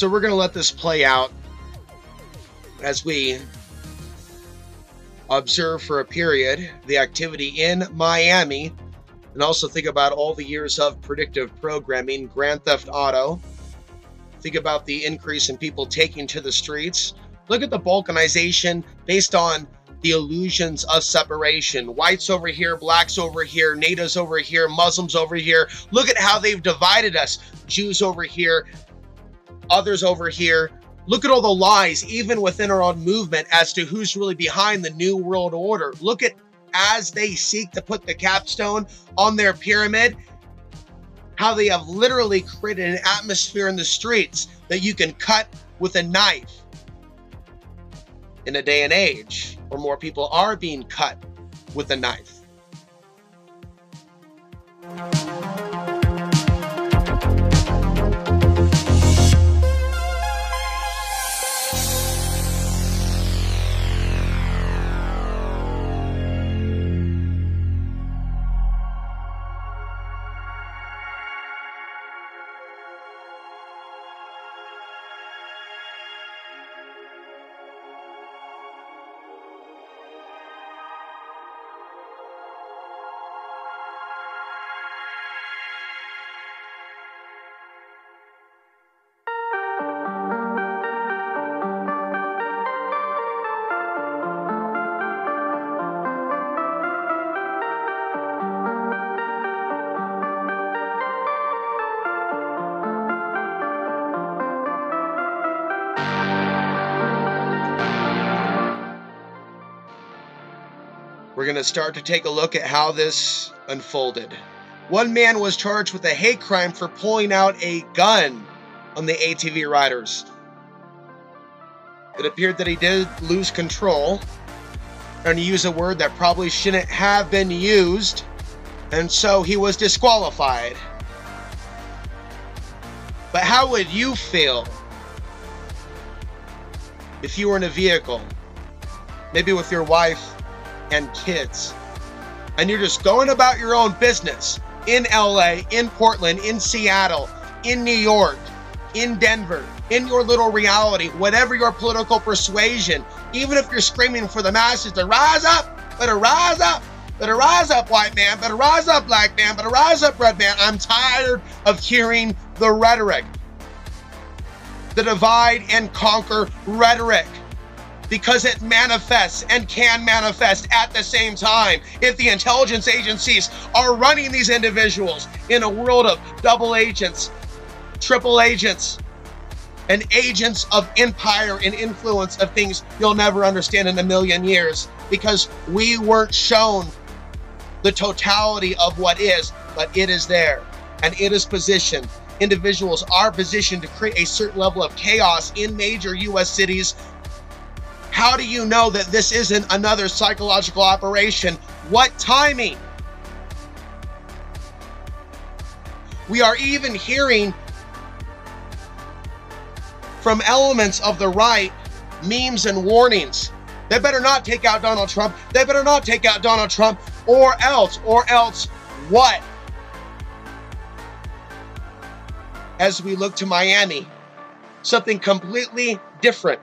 So we're going to let this play out as we observe for a period the activity in Miami, and also think about all the years of predictive programming, Grand Theft Auto. Think about the increase in people taking to the streets. Look at the balkanization based on the illusions of separation. Whites over here, blacks over here, natives over here, Muslims over here. Look at how they've divided us. Jews over here, others over here. Look at all the lies, even within our own movement, as to who's really behind the New World Order. Look at, as they seek to put the capstone on their pyramid, how they have literally created an atmosphere in the streets that you can cut with a knife. In a day and age where more people are being cut with a knife. We're going to start to take a look at how this unfolded. One man was charged with a hate crime for pulling out a gun on the ATV riders. It appeared that he did lose control and use a word that probably shouldn't have been used, and so he was disqualified. But how would you feel if you were in a vehicle, maybe with your wife and kids, and you're just going about your own business in LA, in Portland, in Seattle, in New York, in Denver, in your little reality, whatever your political persuasion, even if you're screaming for the masses to rise up, better rise up, better rise up, white man, better rise up, black man, better rise up, red man. I'm tired of hearing the rhetoric, the divide and conquer rhetoric, because it manifests and can manifest at the same time. If the intelligence agencies are running these individuals in a world of double agents, triple agents, and agents of empire and influence of things you'll never understand in a million years, because we weren't shown the totality of what is, but it is there, and it is positioned. Individuals are positioned to create a certain level of chaos in major US cities. How do you know that this isn't another psychological operation? What timing? We are even hearing from elements of the right memes and warnings. They better not take out Donald Trump. They better not take out Donald Trump, or else what? As we look to Miami, something completely different.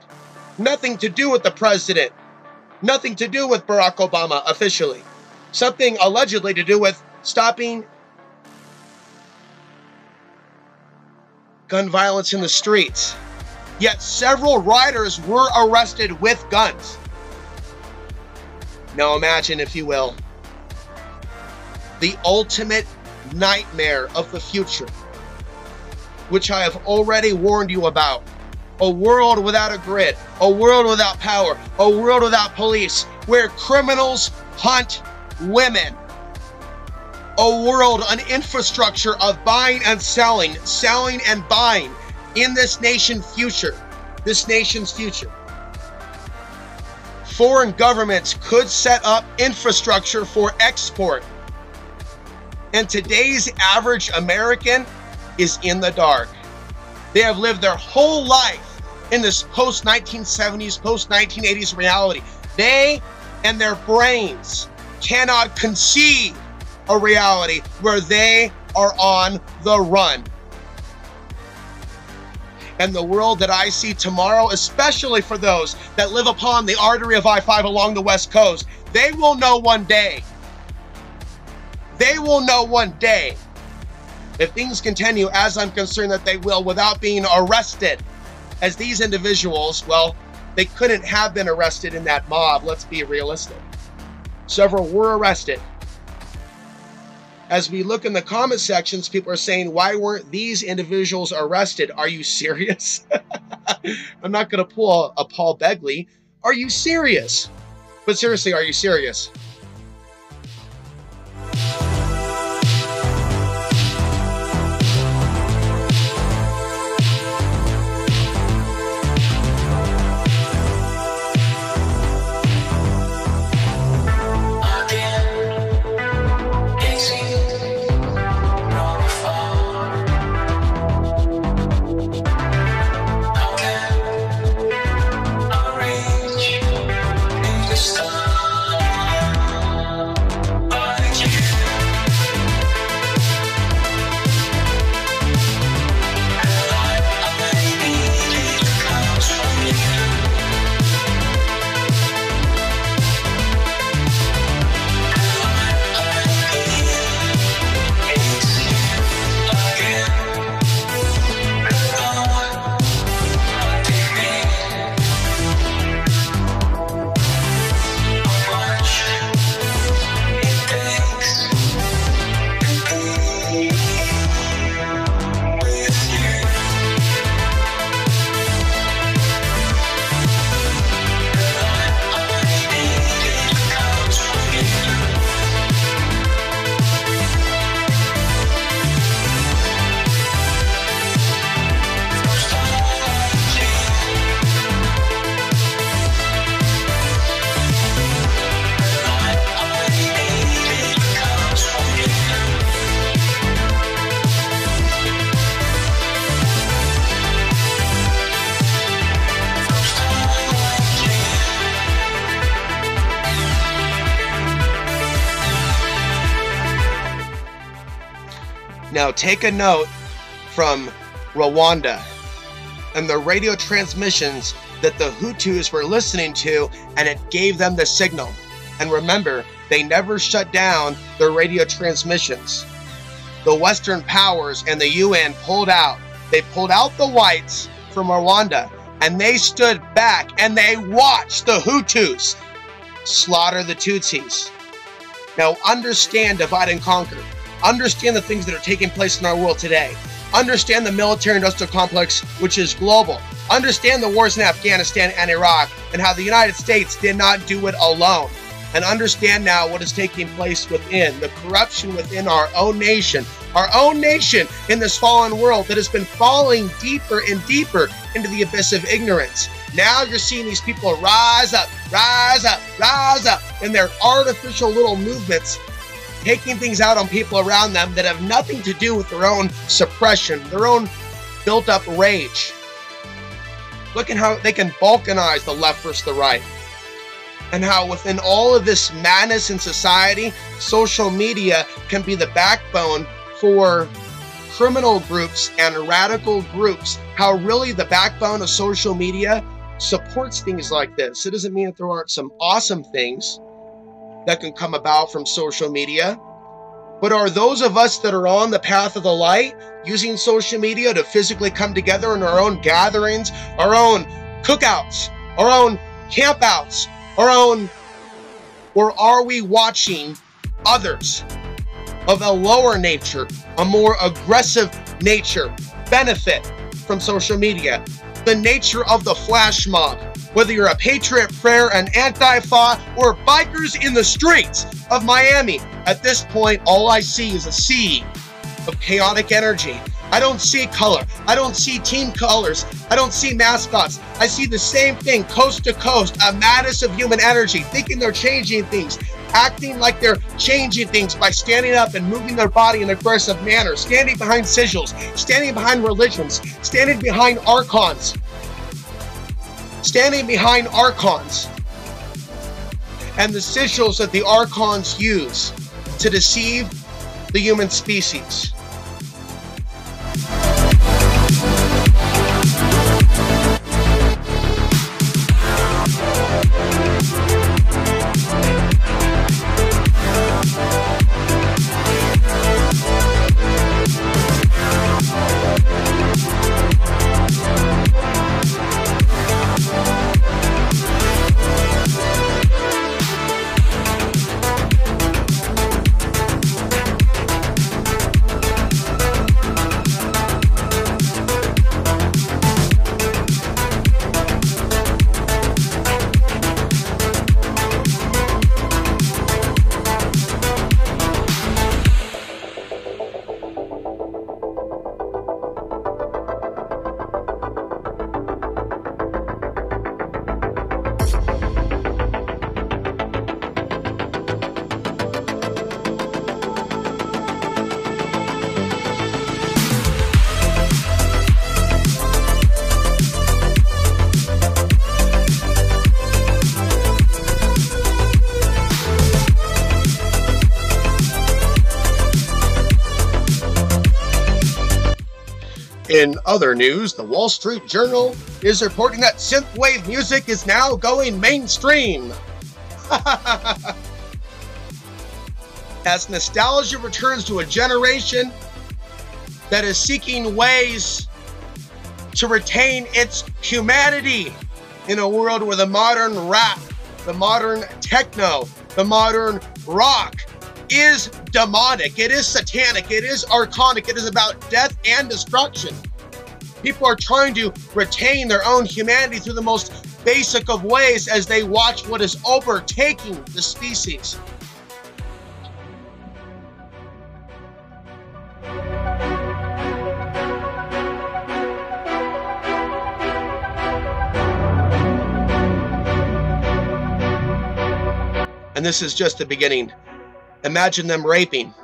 Nothing to do with the president. Nothing to do with Barack Obama officially. Something allegedly to do with stopping gun violence in the streets. Yet several riders were arrested with guns. Now imagine, if you will, the ultimate nightmare of the future, which I have already warned you about. A world without a grid, a world without power, a world without police, where criminals hunt women. A world, an infrastructure of buying and selling and buying in this nation's future. Foreign governments could set up infrastructure for export. And today's average American is in the dark. They have lived their whole life in this post-1970s, post-1980s reality. They and their brains cannot conceive a reality where they are on the run. And the world that I see tomorrow, especially for those that live upon the artery of I-5 along the West Coast, they will know one day. They will know one day, if things continue as I'm concerned that they will, without being arrested. As these individuals, well, they couldn't have been arrested in that mob. Let's be realistic. Several were arrested. As we look in the comment sections, people are saying, why weren't these individuals arrested? Are you serious? I'm not going to pull a Paul Begley. Are you serious? But seriously, are you serious? Now take a note from Rwanda and the radio transmissions that the Hutus were listening to, and it gave them the signal. And remember, they never shut down their radio transmissions. The Western powers and the UN pulled out. They pulled out the whites from Rwanda, and they stood back and they watched the Hutus slaughter the Tutsis. Now understand divide and conquer. Understand the things that are taking place in our world today. Understand the military-industrial complex, which is global. Understand the wars in Afghanistan and Iraq and how the United States did not do it alone. And understand now what is taking place within, the corruption within our own nation in this fallen world that has been falling deeper and deeper into the abyss of ignorance. Now you're seeing these people rise up in their artificial little movements, taking things out on people around them that have nothing to do with their own suppression, their own built-up rage. Look at how they can balkanize the left versus the right. And how within all of this madness in society, social media can be the backbone for criminal groups and radical groups. How really the backbone of social media supports things like this. It doesn't mean that there aren't some awesome things that can come about from social media. But are those of us that are on the path of the light using social media to physically come together in our own gatherings, our own cookouts, our own campouts, our own, or are we watching others of a lower nature, a more aggressive nature, benefit from social media? The nature of the flash mob, whether you're a Patriot Prayer, an Antifa, or bikers in the streets of Miami. At this point, all I see is a sea of chaotic energy. I don't see color. I don't see team colors. I don't see mascots. I see the same thing coast to coast, a madness of human energy, thinking they're changing things, acting like they're changing things by standing up and moving their body in an aggressive manner, standing behind sigils, standing behind religions, standing behind archons. Standing behind archons and the sigils that the archons use to deceive the human species. In other news, the Wall Street Journal is reporting that synthwave music is now going mainstream. As nostalgia returns to a generation that is seeking ways to retain its humanity in a world where the modern rap, the modern techno, the modern rock is demonic, it is satanic, it is archonic, it is about death and destruction. People are trying to retain their own humanity through the most basic of ways as they watch what is overtaking the species. And this is just the beginning. Imagine them raping.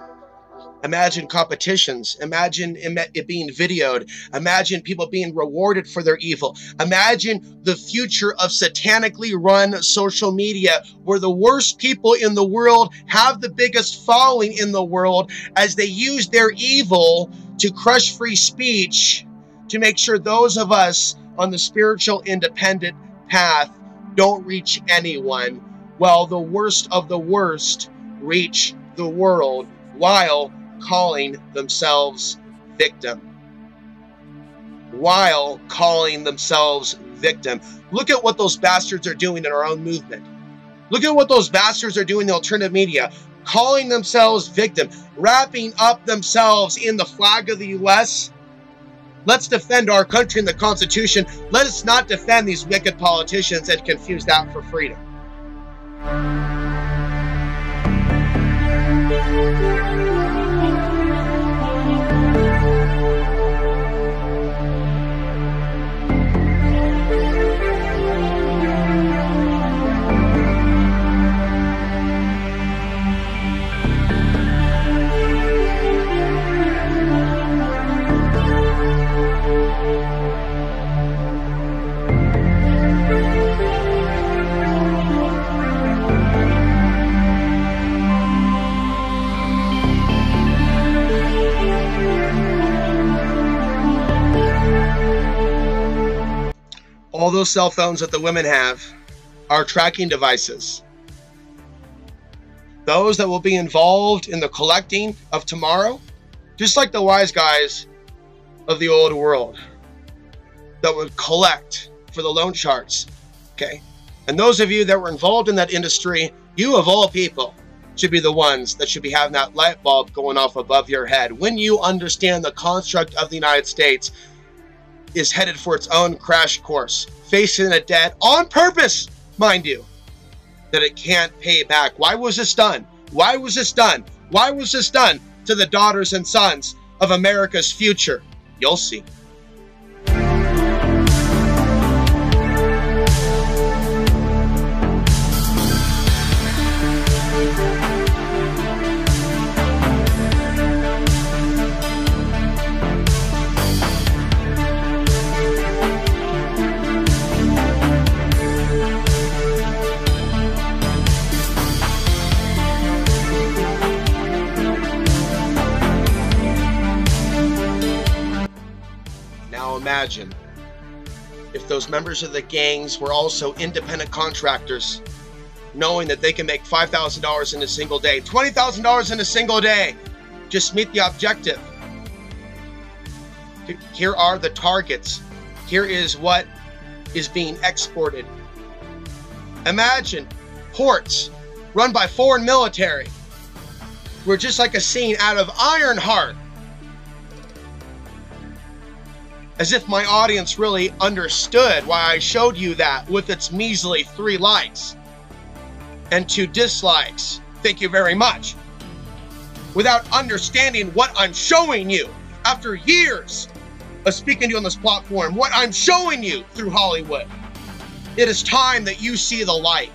Imagine competitions. Imagine it being videoed. Imagine people being rewarded for their evil. Imagine the future of satanically run social media where the worst people in the world have the biggest following in the world as they use their evil to crush free speech to make sure those of us on the spiritual independent path don't reach anyone, while the worst of the worst reach the world while calling themselves victim. While calling themselves victim. Look at what those bastards are doing in our own movement. Look at what those bastards are doing in the alternative media. Calling themselves victim. Wrapping up themselves in the flag of the U.S. Let's defend our country and the Constitution. Let us not defend these wicked politicians that confuse that for freedom. All those cell phones that the women have are tracking devices. Those that will be involved in the collecting of tomorrow, just like the wise guys of the old world that would collect for the loan charts, okay? And those of you that were involved in that industry, you of all people should be the ones that should be having that light bulb going off above your head when you understand the construct of the United States is headed for its own crash course, facing a debt on purpose, mind you, that it can't pay back. Why was this done? Why was this done? Why was this done to the daughters and sons of America's future? You'll see. Imagine if those members of the gangs were also independent contractors, knowing that they can make $5,000 in a single day, $20,000 in a single day, just meet the objective. Here are the targets. Here is what is being exported. Imagine ports run by foreign military. We're just like a scene out of Ironheart. As if my audience really understood why I showed you that with its measly 3 likes and 2 dislikes. Thank you very much. Without understanding what I'm showing you after years of speaking to you on this platform, what I'm showing you through Hollywood. It is time that you see the light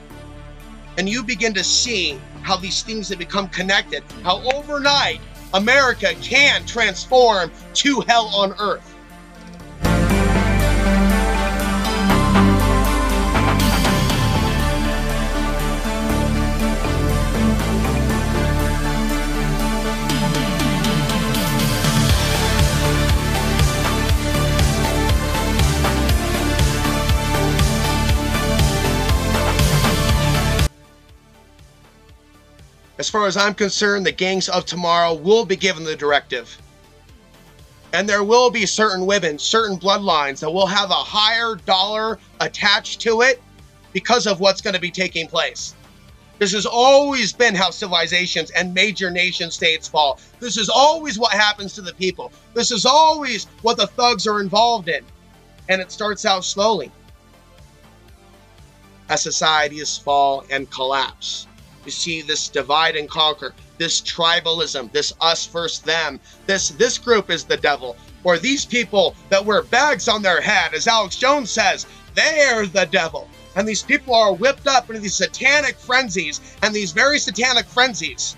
and you begin to see how these things have become connected, how overnight America can transform to hell on earth. As far as I'm concerned, the gangs of tomorrow will be given the directive. And there will be certain women, certain bloodlines that will have a higher dollar attached to it because of what's going to be taking place. This has always been how civilizations and major nation states fall. This is always what happens to the people. This is always what the thugs are involved in. And it starts out slowly. As societies fall and collapse, you see this divide and conquer, this tribalism, this us versus them, this group is the devil, or these people that wear bags on their head, as Alex Jones says, they're the devil. And these people are whipped up into these satanic frenzies, and these very satanic frenzies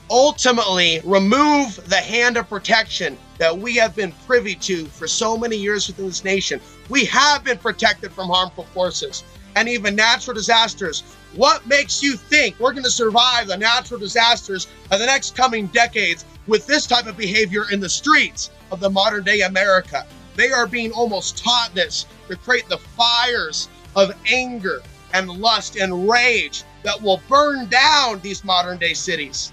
ultimately remove the hand of protection that we have been privy to for so many years within this nation. We have been protected from harmful forces and even natural disasters. What makes you think we're going to survive the natural disasters of the next coming decades with this type of behavior in the streets of the modern day America? They are being almost taught this to create the fires of anger and lust and rage that will burn down these modern day cities.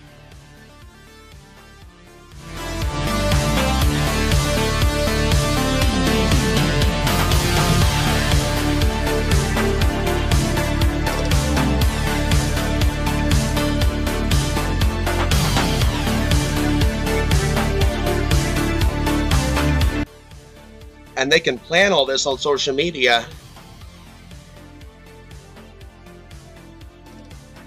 And they can plan all this on social media.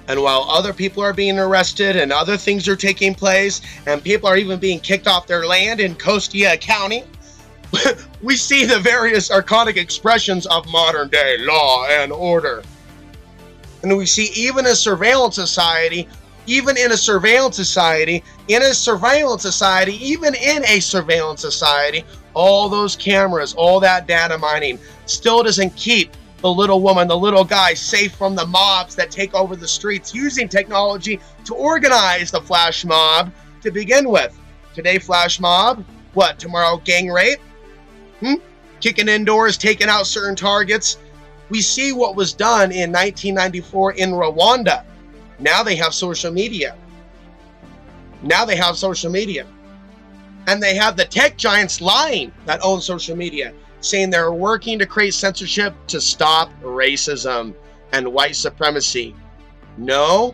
And while other people are being arrested and other things are taking place and people are even being kicked off their land in Costia County, we see the various archonic expressions of modern day law and order. And we see even in a surveillance society, even in a surveillance society, all those cameras, all that data mining still doesn't keep the little woman, the little guy safe from the mobs that take over the streets using technology to organize the flash mob to begin with. Today, flash mob. What? Tomorrow, gang rape? Kicking indoors, taking out certain targets. We see what was done in 1994 in Rwanda. Now they have social media. And they have the tech giants lying that own social media, saying they're working to create censorship to stop racism and white supremacy. No.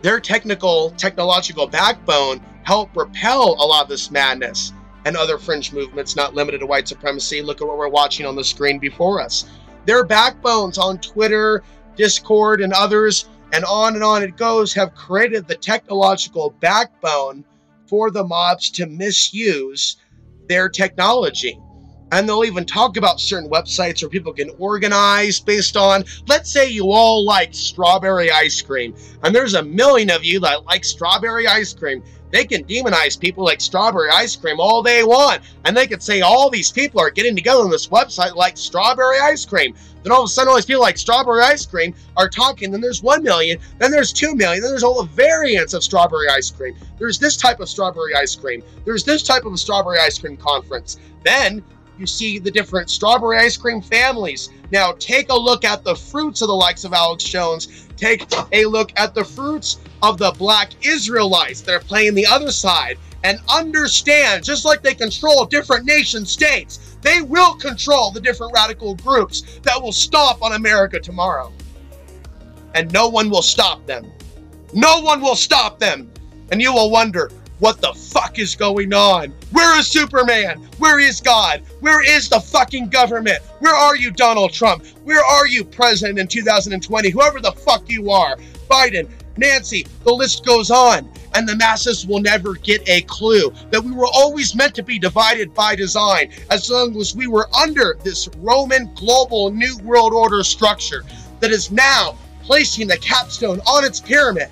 Their technological backbone helped propel a lot of this madness and other fringe movements not limited to white supremacy. Look at what we're watching on the screen before us. Their backbones on Twitter, Discord, and others, and on it goes, have created the technological backbone for the mobs to misuse their technology. And they'll even talk about certain websites where people can organize based on, let's say you all like strawberry ice cream, and there's a million of you that like strawberry ice cream. They can demonize people like strawberry ice cream all they want, and they could say all these people are getting together on this website like strawberry ice cream. Then all of a sudden all these people like strawberry ice cream are talking, then there's 1 million, then there's 2 million, then there's all the variants of strawberry ice cream. There's this type of strawberry ice cream. There's this type of a strawberry ice cream conference. Then you see the different strawberry ice cream families. Now take a look at the fruits of the likes of Alex Jones. Take a look at the fruits of the black Israelites that are playing the other side, and understand, just like they control different nation states, they will control the different radical groups that will stomp on America tomorrow. And no one will stop them. No one will stop them. And you will wonder, what the fuck is going on? Where is Superman? Where is God? Where is the fucking government? Where are you, Donald Trump? Where are you, President in 2020? Whoever the fuck you are. Biden, Nancy, the list goes on. And the masses will never get a clue that we were always meant to be divided by design, as long as we were under this Roman global New World Order structure that is now placing the capstone on its pyramid